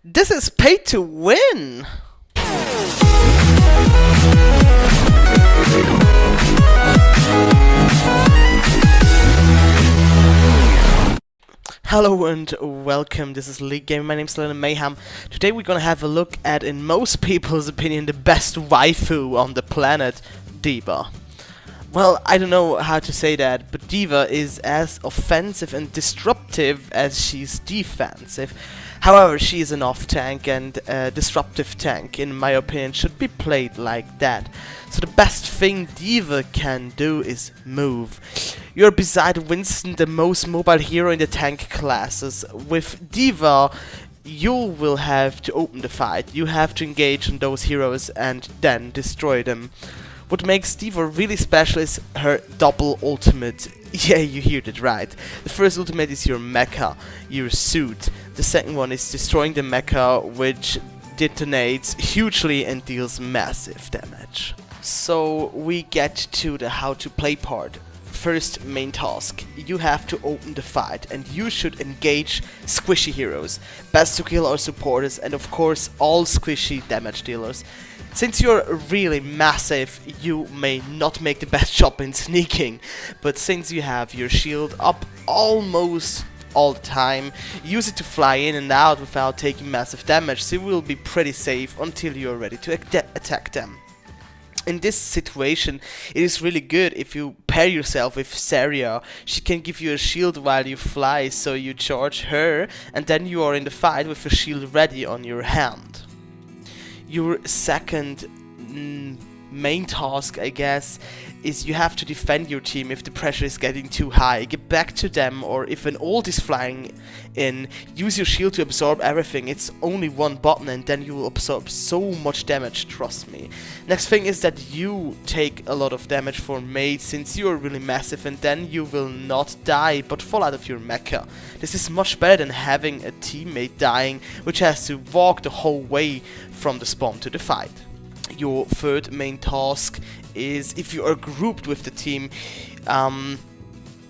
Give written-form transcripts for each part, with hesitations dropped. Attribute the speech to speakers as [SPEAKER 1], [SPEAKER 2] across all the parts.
[SPEAKER 1] This is pay to win! Hello and welcome, this is League Game, my name's Lennon Mayhem. Today we're gonna have a look at, in most people's opinion, the best waifu on the planet, D.Va. Well, I don't know how to say that, but D.Va is as offensive and disruptive as she's defensive. However, she is an off-tank, and a disruptive tank, in my opinion, should be played like that. So the best thing D.Va can do is move. You're beside Winston, the most mobile hero in the tank classes. With D.Va, you will have to open the fight. You have to engage on those heroes and then destroy them. What makes D.Va really special is her double ultimate. Yeah, you heard it right. The first ultimate is your mecha, your suit. The second one is destroying the mecha, which detonates hugely and deals massive damage. So we get to the how to play part. First main task, you have to open the fight and you should engage squishy heroes. Best to kill are supporters and of course all squishy damage dealers. Since you're really massive, you may not make the best job in sneaking, but since you have your shield up almost all the time, use it to fly in and out without taking massive damage, so you will be pretty safe until you're ready to attack them. In this situation, it is really good if you pair yourself with Zarya. She can give you a shield while you fly, so you charge her, and then you are in the fight with a shield ready on your hand. Your second main task, I guess, is you have to defend your team if the pressure is getting too high. Get back to them, or if an ult is flying in, use your shield to absorb everything. It's only one button and then you will absorb so much damage, trust me. Next thing is that you take a lot of damage for mate since you are really massive, and then you will not die but fall out of your mecha. This is much better than having a teammate dying which has to walk the whole way from the spawn to the fight. Your third main task is, if you are grouped with the team,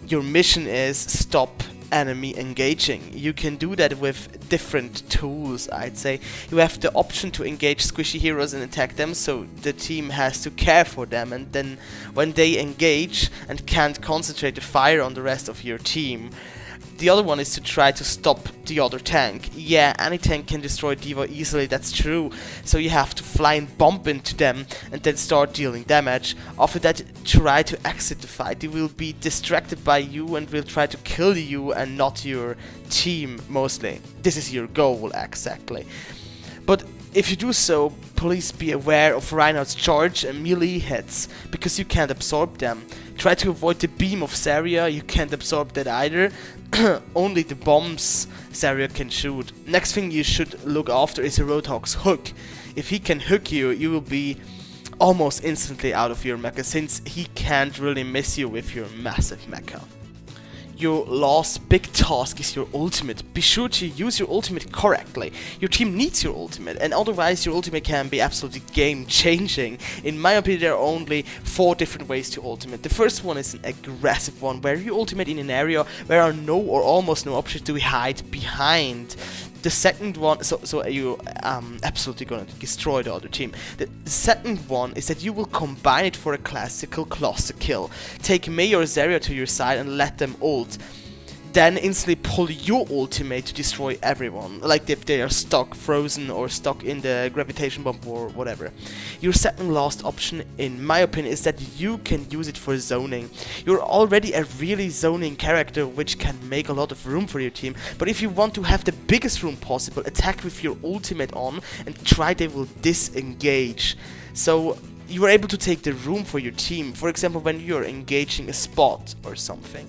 [SPEAKER 1] your mission is stop enemy engaging. You can do that with different tools, I'd say. You have the option to engage squishy heroes and attack them, so the team has to care for them, and then when they engage and can't concentrate the fire on the rest of your team. The other one is to try to stop the other tank. Yeah, any tank can destroy D.Va easily, that's true. So you have to fly and bump into them and then start dealing damage. After that, try to exit the fight. They will be distracted by you and will try to kill you and not your team, mostly. This is your goal, exactly. But if you do so, please be aware of Reinhardt's charge and melee hits, because you can't absorb them. Try to avoid the beam of Zarya, you can't absorb that either. Only the bombs Zarya can shoot. Next thing you should look after is a Roadhog's hook. If he can hook you, you will be almost instantly out of your mecha, since he can't really miss you with your massive mecha. Your last big task is your ultimate. Be sure to use your ultimate correctly. Your team needs your ultimate, and otherwise your ultimate can be absolutely game changing. In my opinion, there are only 4 different ways to ultimate. The first one is an aggressive one, where you ultimate in an area where are no or almost no options to hide behind. The second one, so you absolutely gonna destroy the other team. The second one is that you will combine it for a classical cluster kill. Take Mei or Zarya to your side and let them ult. Then instantly pull your ultimate to destroy everyone, like if they are stuck, frozen, or stuck in the gravitation bomb or whatever. Your second last option, in my opinion, is that you can use it for zoning. You're already a really zoning character, which can make a lot of room for your team, but if you want to have the biggest room possible, attack with your ultimate on and try they will disengage. So you are able to take the room for your team, for example when you're engaging a spot or something.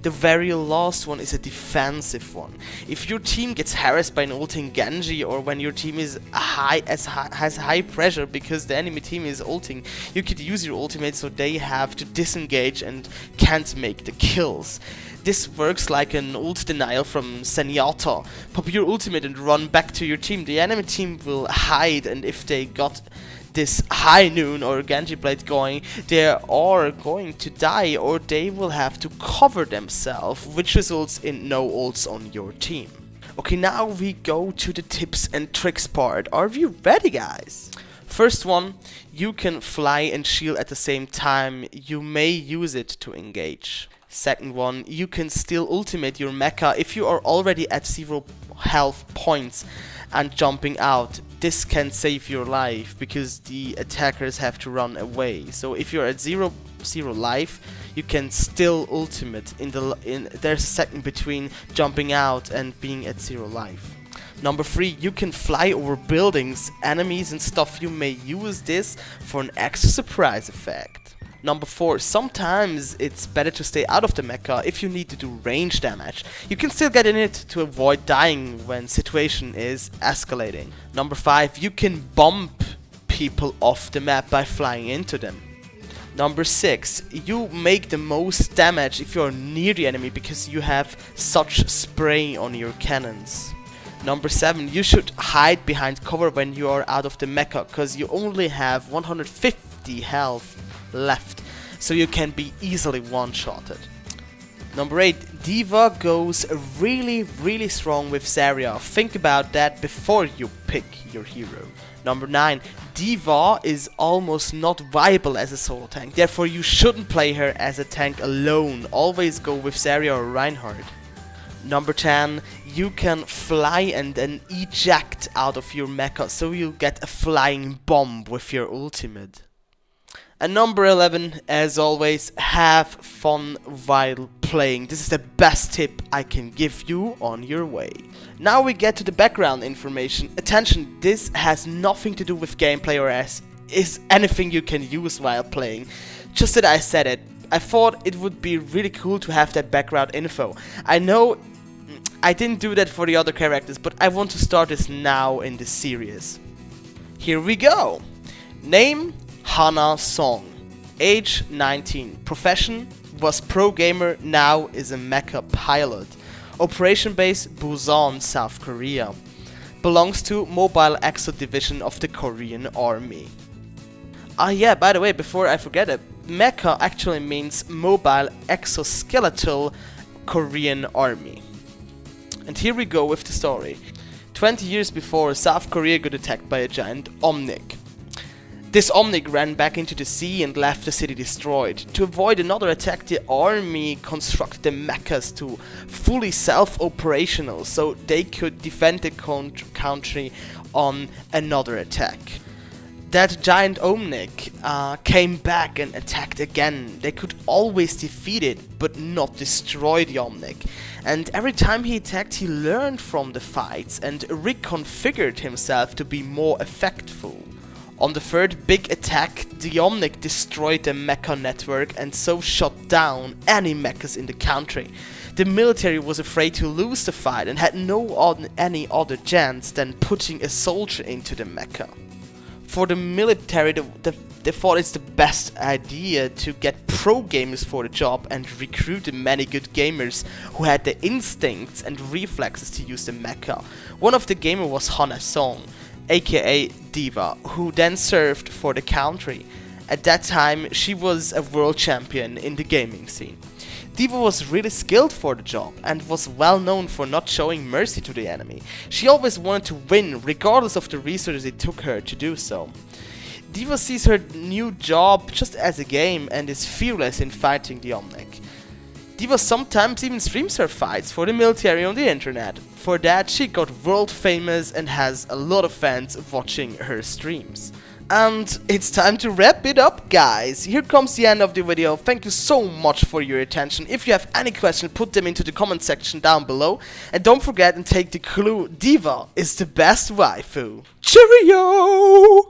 [SPEAKER 1] The very last one is a defensive one. If your team gets harassed by an ulting Genji, or when your team is has high pressure because the enemy team is ulting, you could use your ultimate so they have to disengage and can't make the kills. This works like an ult denial from Zenyatta. Pop your ultimate and run back to your team. The enemy team will hide, and if they got this high noon or Genji blade going, they are going to die, or they will have to cover themselves, which results in no ults on your team. Okay, now we go to the tips and tricks part. Are you ready, guys? First one, you can fly and shield at the same time. You may use it to engage. Second one, you can still ultimate your mecha if you are already at 0 health points and jumping out. This can save your life because the attackers have to run away. So if you're at 0 life, you can still ultimate. There's a second between jumping out and being at 0 life. Number 3, you can fly over buildings, enemies and stuff. You may use this for an extra surprise effect. Number 4, sometimes it's better to stay out of the mecha if you need to do range damage. You can still get in it to avoid dying when situation is escalating. Number 5, you can bump people off the map by flying into them. Number 6, you make the most damage if you're near the enemy because you have such spray on your cannons. Number 7, you should hide behind cover when you are out of the mecha because you only have 150 health left, so you can be easily one-shotted. Number 8, D.Va goes really strong with Zarya. Think about that before you pick your hero. Number 9, D.Va is almost not viable as a solo tank, therefore you shouldn't play her as a tank alone. Always go with Zarya or Reinhardt. Number 10, you can fly and then eject out of your mecha, so you get a flying bomb with your ultimate. And number 11, as always, have fun while playing. This is the best tip I can give you on your way. Now we get to the background information. Attention, this has nothing to do with gameplay or is anything you can use while playing. Just that I said it. I thought it would be really cool to have that background info. I know I didn't do that for the other characters, but I want to start this now in this series. Here we go. Name, Hana Song. Age 19. Profession, was pro gamer, now is a mecha pilot. Operation base, Busan, South Korea. Belongs to Mobile Exo Division of the Korean Army. Ah yeah, by the way, before I forget it, mecha actually means Mobile Exoskeletal Korean Army. And here we go with the story. 20 years before, South Korea got attacked by a giant Omnic. This Omnic ran back into the sea and left the city destroyed. To avoid another attack, the army constructed the mechas to fully self-operational so they could defend the country on another attack. That giant Omnic came back and attacked again. They could always defeat it, but not destroy the Omnic. And every time he attacked, he learned from the fights and reconfigured himself to be more effectful. On the third big attack, the Omnic destroyed the mecha network and so shut down any mechas in the country. The military was afraid to lose the fight and had any other chance than putting a soldier into the mecha. For the military, they thought it's the best idea to get pro gamers for the job and recruit many good gamers who had the instincts and reflexes to use the mecha. One of the gamers was Hana Song, aka D.Va, who then served for the country. At that time, she was a world champion in the gaming scene. D.Va was really skilled for the job and was well known for not showing mercy to the enemy. She always wanted to win, regardless of the resources it took her to do so. D.Va sees her new job just as a game and is fearless in fighting the Omnic. D.Va sometimes even streams her fights for the military on the internet. For that, she got world famous and has a lot of fans watching her streams. And it's time to wrap it up, guys. Here comes the end of the video. Thank you so much for your attention. If you have any questions, put them into the comment section down below. And don't forget and take the clue, D.Va is the best waifu. Cheerio!